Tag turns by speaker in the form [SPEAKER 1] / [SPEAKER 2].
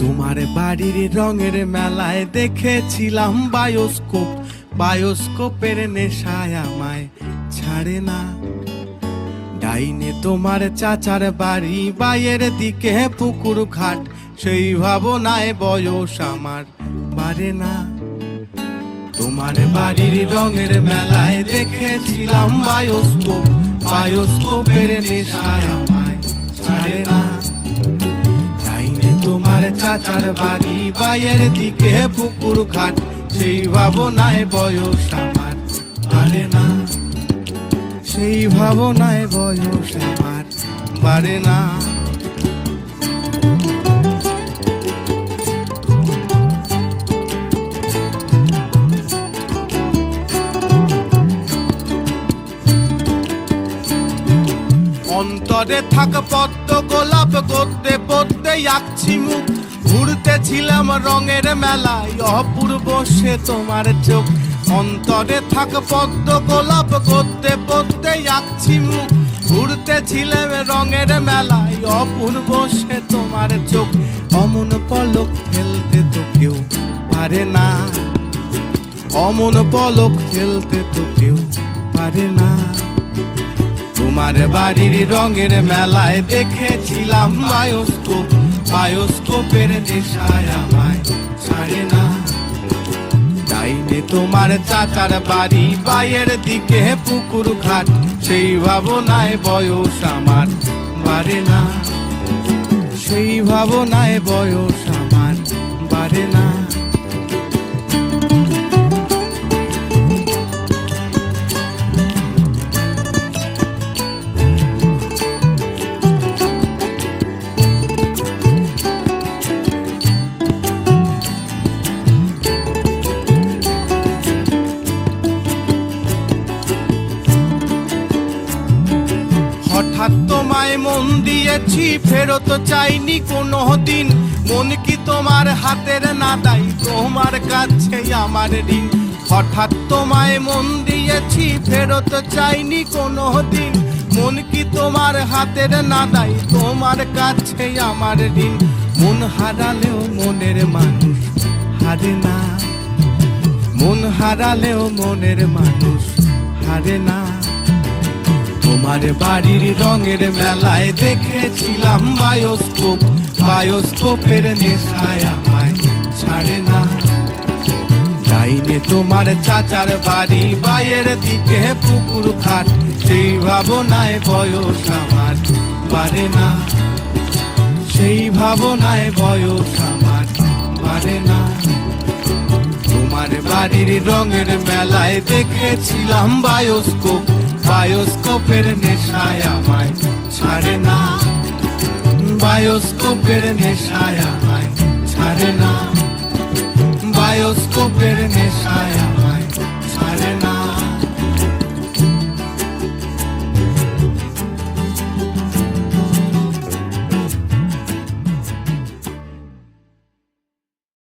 [SPEAKER 1] তোমার বাড়ির রঙের মেলায় দেখেছিলাম বায়োস্কোপ, বায়োস্কোপের নেশায় আমায় ছাড়ে না। ডাইনে তোমার চাচার বাড়ি, বাইয়ের দিকে পুকুর ঘাট, সেই ভাবনায় বয়স আমার বাড়ে না। তোমার বাড়ির রঙের মেলায় দেখেছিলাম বায়োস্কোপ, বায়োস্কোপের নেশায় আমায় ছাড়ে না। ডাইনে তোমার চাচার বাড়ি, বাইয়ের দিকে পুকুর ঘাট, সেই ভাবনায় বয়স আমার বাড়ে না। সেই ভাবনায় বয়স আমার বাড়ে না। অন্তরে থাক পদ্ম গোলাপ, গদ্যে পদ্মে আঁকছি মুখ, ঘুরতেছিলাম রঙের মেলায়, অপূর্ব সে তোমার চোখ। অন্তরে থাক পদ্ম গোলাপ, গদ্যে পদ্মে আঁকছি মুখ, ঘুরতেছিলাম রঙের মেলায়, অপূর্ব সে তোমার চোখ। অমন পলক ফেলতে তো কেউ পারে না, অমন পলক ফেলতে তো কেউ পারে না। তোমার বাড়ির রঙের মেলায় দেখেছিলাম বায়োস্কোপ, বায়োস্কোপের নেশায় আমায় ছাড়ে না। ডাইনে তোমার চাচার বাড়ি, বাইয়ের দিকে পুকুর ঘাট, সেই ভাবনায় বয়স আমার বাড়ে না। সেই ভাবনায় বয়স আমার বাড়ে না। হঠাৎ তোমায় মন দিয়েছি, ফেরত চাইনি কোনো দিন, মন কি তোমার হাতের না দাই, তোমার কাছে আমার ঋণ। হঠাৎ তোমায় মন দিয়েছি, ফেরত চাইনি কোনো দিন, মন কি তোমার হাতের না দাই, তোমার কাছে আমার ঋণ। মন হারালেও মনের মানুষ হারে না, মন হারালেও মনের মানুষ হারে না। তোমার বাড়ির রঙের মেলায় দেখেছিলাম বায়োস্কোপ, বায়োস্কোপের নেশায় আমায় ছাড়ে না। ডাইনে তোমার চাচার বাড়ি, বাইয়ের দিকে পুকুর ঘাট, সেই ভাবনায় বয়স আমার বাড়ে না। সেই ভাবনায় বয়স আমার বাড়ে না। তোমার বাড়ির রঙের মেলায় দেখেছিলাম বায়োস্কোপ, বায়োস্কোপের নেশায় আমায় ছাড়ে না। বায়োস্কোপের নেশায় আমায় ছাড়ে না। বায়োস্কোপের নেশায়